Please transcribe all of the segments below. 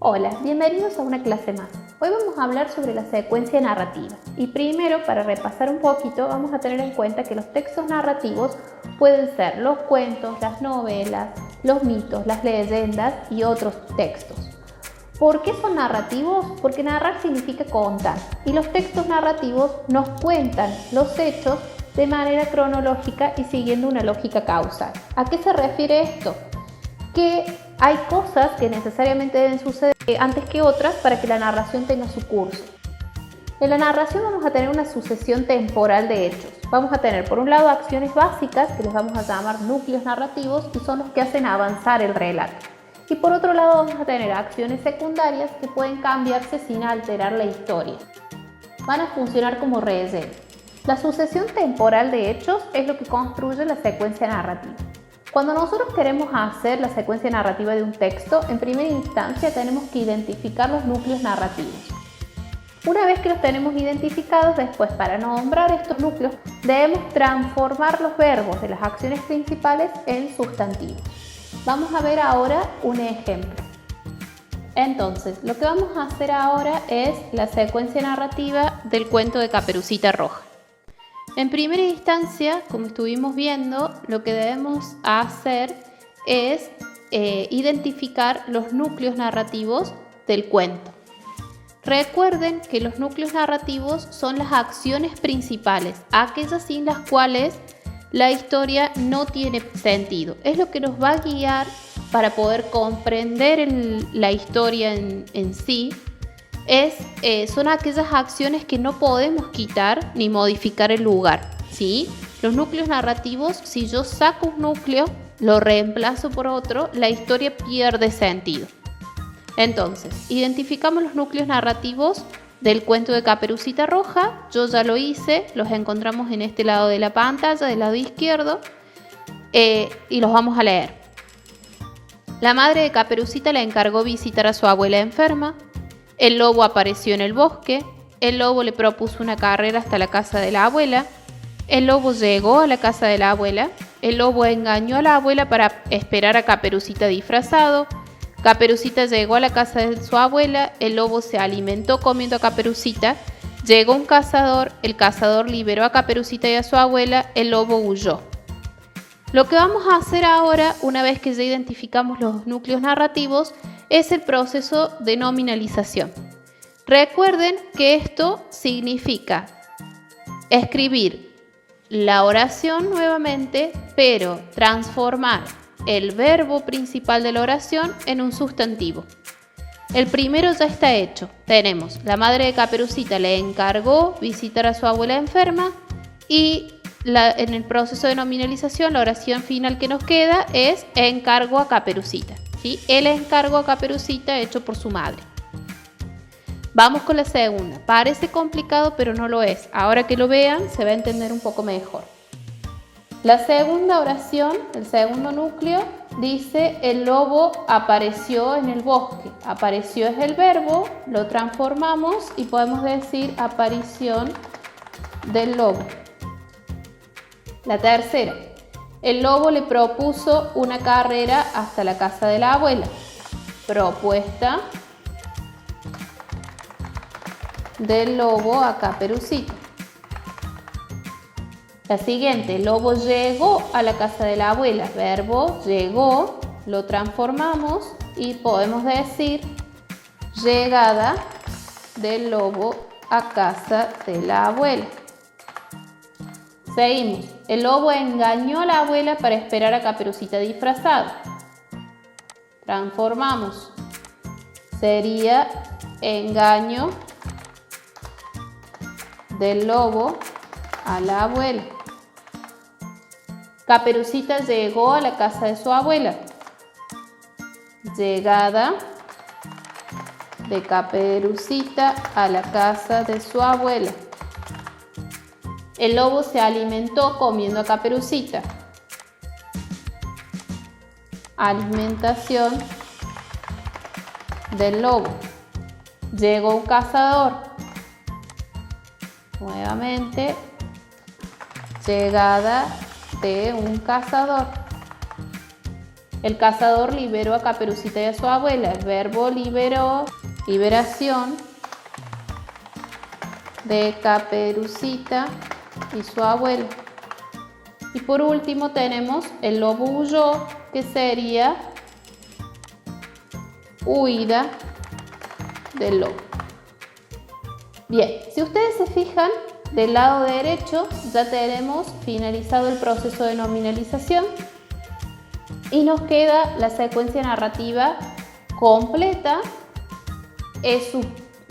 Hola, bienvenidos a una clase más. Hoy vamos a hablar sobre la secuencia narrativa. Y primero, para repasar un poquito, vamos a tener en cuenta que los textos narrativos pueden ser los cuentos, las novelas, los mitos, las leyendas y otros textos. ¿Por qué son narrativos? Porque narrar significa contar. Y los textos narrativos nos cuentan los hechos de manera cronológica y siguiendo una lógica causal. ¿A qué se refiere esto? Que hay cosas que necesariamente deben suceder antes que otras para que la narración tenga su curso. En la narración vamos a tener una sucesión temporal de hechos. Vamos a tener por un lado acciones básicas que les vamos a llamar núcleos narrativos y son los que hacen avanzar el relato. Y por otro lado vamos a tener acciones secundarias que pueden cambiarse sin alterar la historia. Van a funcionar como relleno. La sucesión temporal de hechos es lo que construye la secuencia narrativa. Cuando nosotros queremos hacer la secuencia narrativa de un texto, en primera instancia tenemos que identificar los núcleos narrativos. Una vez que los tenemos identificados, después para nombrar estos núcleos debemos transformar los verbos de las acciones principales en sustantivos. Vamos a ver ahora un ejemplo. Entonces, lo que vamos a hacer ahora es la secuencia narrativa del cuento de Caperucita Roja. En primera instancia, como estuvimos viendo, lo que debemos hacer es identificar los núcleos narrativos del cuento. Recuerden que los núcleos narrativos son las acciones principales, aquellas sin las cuales la historia no tiene sentido. Es lo que nos va a guiar para poder comprender la historia en sí. Son aquellas acciones que no podemos quitar ni modificar el lugar, ¿sí? Los núcleos narrativos, si yo saco un núcleo, lo reemplazo por otro, la historia pierde sentido. Entonces, identificamos los núcleos narrativos del cuento de Caperucita Roja. Yo ya lo hice, los encontramos en este lado de la pantalla, del lado izquierdo, y los vamos a leer. La madre de Caperucita le encargó visitar a su abuela enferma. El lobo apareció en el bosque. El lobo le propuso una carrera hasta la casa de la abuela. El lobo llegó a la casa de la abuela. El lobo engañó a la abuela para esperar a Caperucita disfrazado. Caperucita llegó a la casa de su abuela. El lobo se alimentó comiendo a Caperucita. Llegó un cazador. El cazador liberó a Caperucita y a su abuela. El lobo huyó. Lo que vamos a hacer ahora, una vez que ya identificamos los núcleos narrativos, es el proceso de nominalización. Recuerden que esto significa escribir la oración nuevamente, pero transformar el verbo principal de la oración en un sustantivo. El primero ya está hecho. Tenemos: la madre de Caperucita le encargó visitar a su abuela enferma, y en el proceso de nominalización la oración final que nos queda es encargó a Caperucita. ¿Sí? El encargo a Caperucita hecho por su madre. Vamos con la segunda. Parece complicado, pero no lo es. Ahora que lo vean, se va a entender un poco mejor. La segunda oración, el segundo núcleo, dice: el lobo apareció en el bosque. Apareció es el verbo, lo transformamos y podemos decir aparición del lobo. La tercera: el lobo le propuso una carrera hasta la casa de la abuela. Propuesta del lobo a Caperucita. La siguiente: el lobo llegó a la casa de la abuela. Verbo llegó, lo transformamos y podemos decir llegada del lobo a casa de la abuela. Seguimos. El lobo engañó a la abuela para esperar a Caperucita disfrazada. Transformamos. Sería engaño del lobo a la abuela. Caperucita llegó a la casa de su abuela. Llegada de Caperucita a la casa de su abuela. El lobo se alimentó comiendo a Caperucita. Alimentación del lobo. Llegó un cazador. Nuevamente, llegada de un cazador. El cazador liberó a Caperucita y a su abuela. El verbo liberó, liberación de Caperucita y su abuela. Y por último tenemos el lobo huyó, que sería huida del lobo. Bien, si ustedes se fijan, del lado derecho ya tenemos finalizado el proceso de nominalización y nos queda la secuencia narrativa completa. Es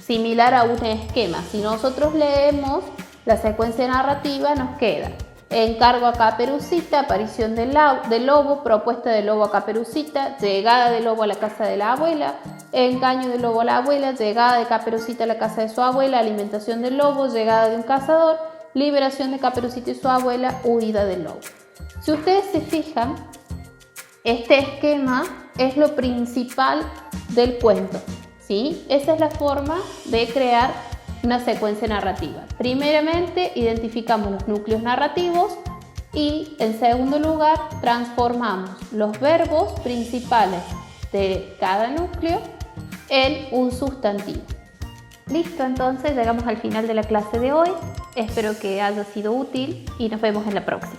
similar a un esquema. Si nosotros leemos la secuencia narrativa, nos queda encargo a Caperucita, aparición del lobo, propuesta del lobo a Caperucita, llegada del lobo a la casa de la abuela, engaño del lobo a la abuela, llegada de Caperucita a la casa de su abuela, alimentación del lobo, llegada de un cazador, liberación de Caperucita y su abuela, huida del lobo. Si ustedes se fijan, este esquema es lo principal del cuento, ¿sí? Esa es la forma de crear una secuencia narrativa. Primeramente, identificamos los núcleos narrativos y, en segundo lugar, transformamos los verbos principales de cada núcleo en un sustantivo. Listo, entonces llegamos al final de la clase de hoy. Espero que haya sido útil y nos vemos en la próxima.